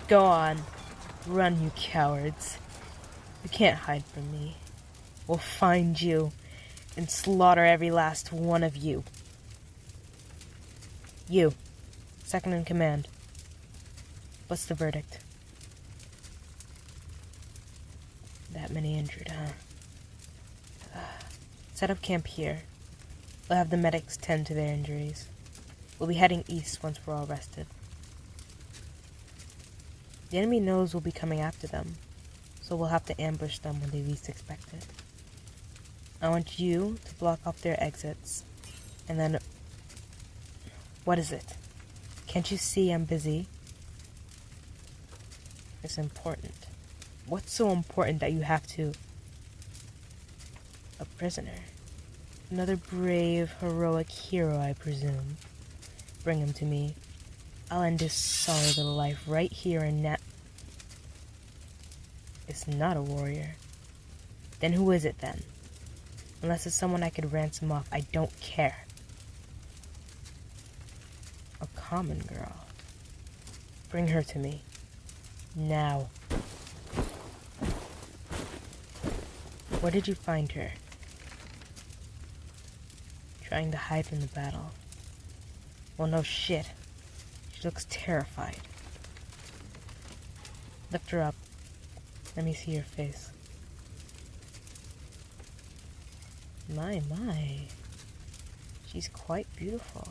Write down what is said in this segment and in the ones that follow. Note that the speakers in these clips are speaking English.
Go on. Run, you cowards. You can't hide from me. We'll find you and slaughter every last one of you. You, second in command. What's the verdict? That many injured, huh? Set up camp here. We'll have the medics tend to their injuries. We'll be heading east once we're all rested. The enemy knows we'll be coming after them, so we'll have to ambush them when they least expect it. I want you to block off their exits, and then... What is it? Can't you see I'm busy? It's important. What's so important that you have to... A prisoner. Another brave, heroic hero, I presume. Bring him to me. I'll end his sorry little life right here and now. It's not a warrior. Then who is it then? Unless it's someone I could ransom off, I don't care. A common girl. Bring her to me. Now. Where did you find her? Trying to hide from the battle. Well, no shit. She looks terrified. Lift her up. Let me see your face. My. She's quite beautiful.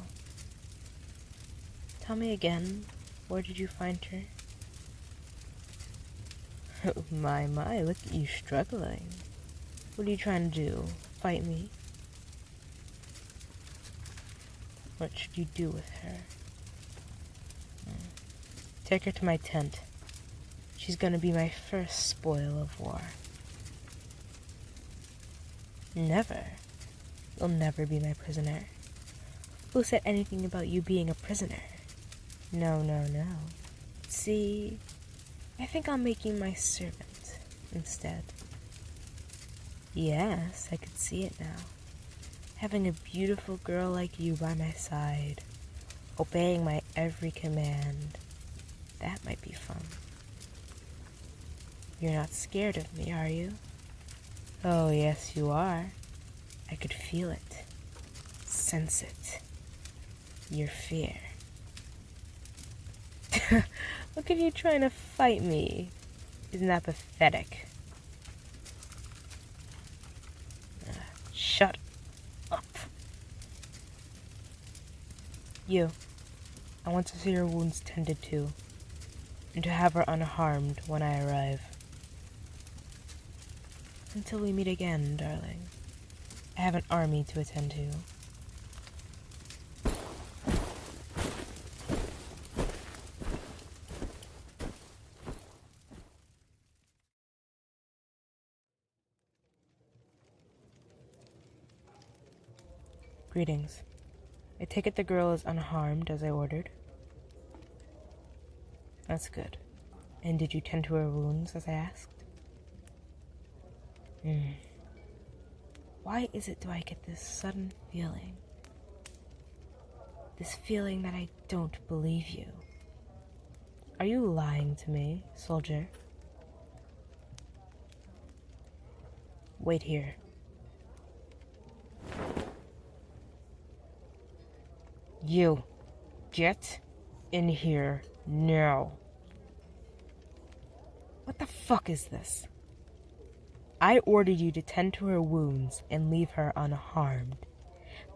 Tell me again, where did you find her? Oh, my, look at you struggling. What are you trying to do? Fight me? What should you do with her? Take her to my tent. She's gonna be my first spoil of war. Never. You'll never be my prisoner. Who said anything about you being a prisoner? No. See, I think I'll make you my servant instead. Yes, I could see it now. Having a beautiful girl like you by my side, obeying my every command, that might be fun. You're not scared of me, are you? Oh, yes, you are. I could feel it. Sense it. Your fear. Look at you trying to fight me. Isn't that pathetic? Shut up. You. I want to see your wounds tended to, and to have her unharmed when I arrive. Until we meet again, darling. I have an army to attend to. Greetings. I take it the girl is unharmed as I ordered. That's good. And did you tend to her wounds as I asked? Why is it do I get this sudden feeling? This feeling that I don't believe you. Are you lying to me, soldier? Wait here. You, get in here now. What the fuck is this? I ordered you to tend to her wounds and leave her unharmed.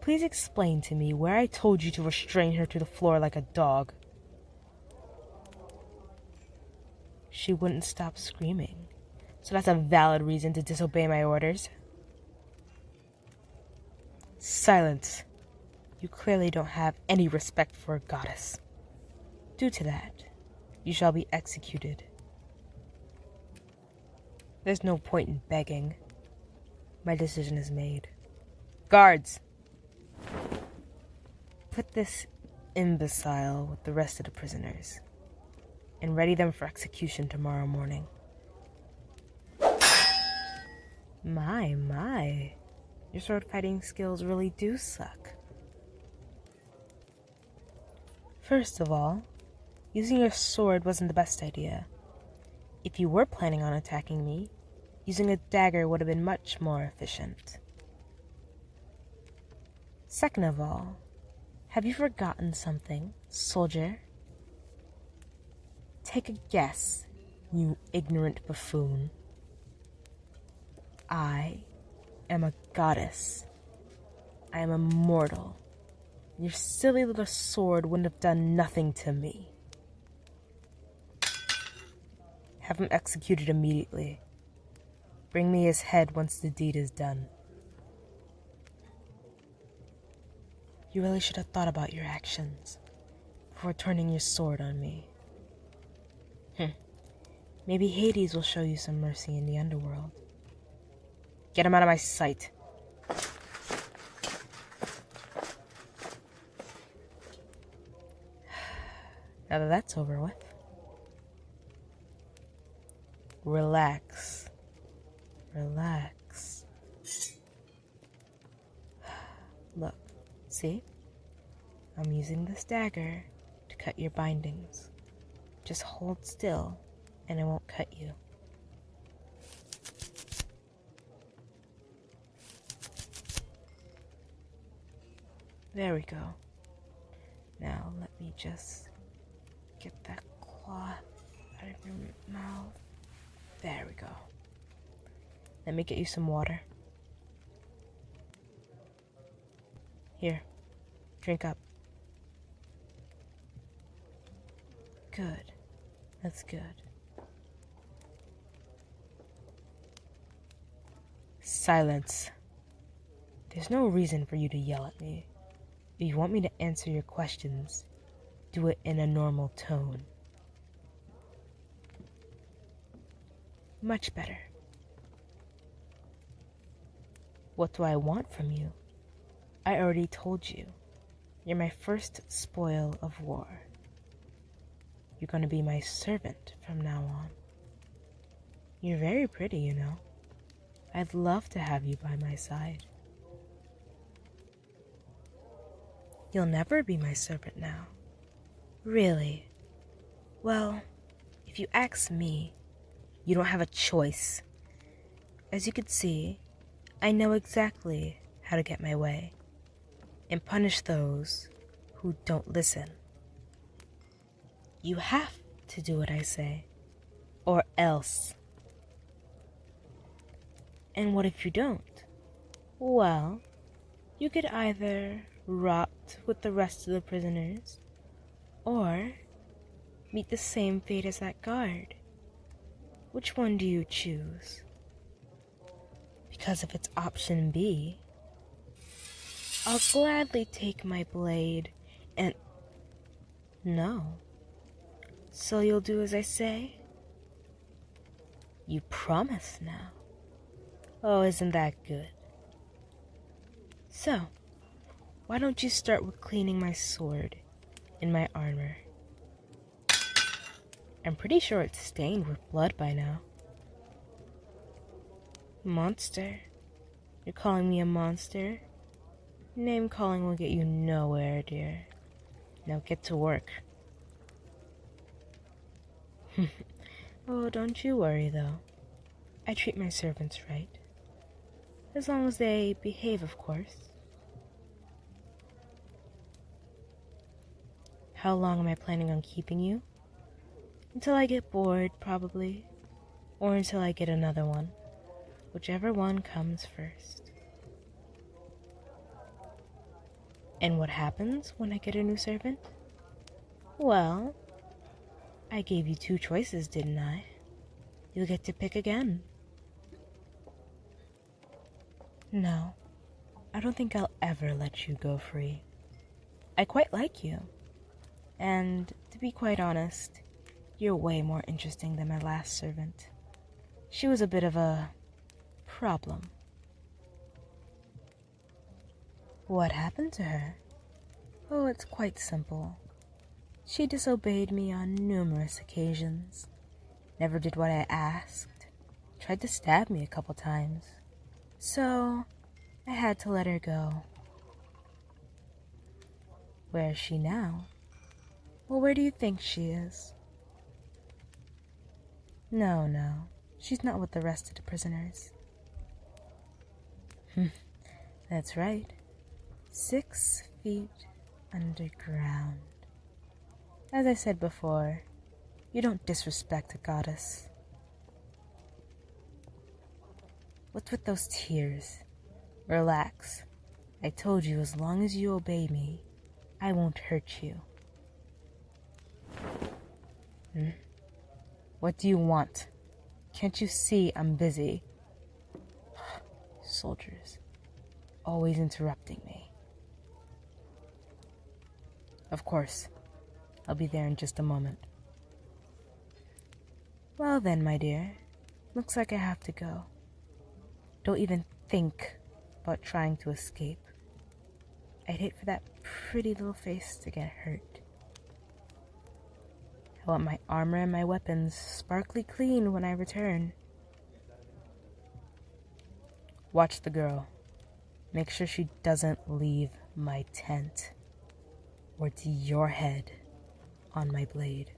Please explain to me where I told you to restrain her to the floor like a dog. She wouldn't stop screaming, so that's a valid reason to disobey my orders. Silence. You clearly don't have any respect for a goddess. Due to that, you shall be executed. There's no point in begging. My decision is made. Guards! Put this imbecile with the rest of the prisoners, and ready them for execution tomorrow morning. My. Your sword fighting skills really do suck. First of all, Using your sword wasn't the best idea. If you were planning on attacking me, using a dagger would have been much more efficient. Second of all, have you forgotten something, soldier? Take a guess, you ignorant buffoon. I am a goddess. I am immortal. Your silly little sword wouldn't have done nothing to me. Have him executed immediately. Bring me his head once the deed is done. You really should have thought about your actions before turning your sword on me. Maybe Hades will show you some mercy in the underworld. Get him out of my sight. Now that that's over with, relax. Relax. Look, see? I'm using this dagger to cut your bindings. Just hold still, and it won't cut you. There we go. Now let me just get that cloth out of your mouth. There we go. Let me get you some water. Here, drink up. Good. That's good. Silence. There's no reason for you to yell at me. If you want me to answer your questions, do it in a normal tone. Much better. What do I want from you? I already told you. You're my first spoil of war. You're going to be my servant from now on. You're very pretty, you know. I'd love to have you by my side. You'll never be my servant now. Really? Well, if you ask me, you don't have a choice. As you can see, I know exactly how to get my way and punish those who don't listen. You have to do what I say, or else. And what if you don't? Well, you could either rot with the rest of the prisoners, or meet the same fate as that guard. Which one do you choose? Because if it's option B, I'll gladly take my blade and... No. So you'll do as I say? You promise now. Oh, isn't that good? So, why don't you start with cleaning my sword and my armor? I'm pretty sure it's stained with blood by now. Monster? You're calling me a monster? Name calling will get you nowhere, dear. Now get to work. Oh, don't you worry, though. I treat my servants right. As long as they behave, of course. How long am I planning on keeping you? Until I get bored, probably. Or until I get another one. Whichever one comes first. And what happens when I get a new servant? Well, I gave you 2 choices, didn't I? You'll get to pick again. No, I don't think I'll ever let you go free. I quite like you. And to be quite honest, you're way more interesting than my last servant. She was a bit of a problem. What happened to her? Oh, it's quite simple. She disobeyed me on numerous occasions. Never did what I asked. Tried to stab me a couple times. So, I had to let her go. Where is she now? Well, where do you think she is? No, she's not with the rest of the prisoners. That's right. 6 feet underground. As I said before, you don't disrespect a goddess. What's with those tears? Relax. I told you as long as you obey me, I won't hurt you. What do you want? Can't you see I'm busy? Soldiers, always interrupting me. Of course, I'll be there in just a moment. Well then, my dear, looks like I have to go. Don't even think about trying to escape. I'd hate for that pretty little face to get hurt. I want my armor and my weapons sparkly clean when I return. Watch the girl. Make sure she doesn't leave my tent, or it's your head on my blade.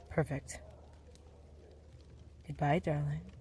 Perfect. Goodbye, darling.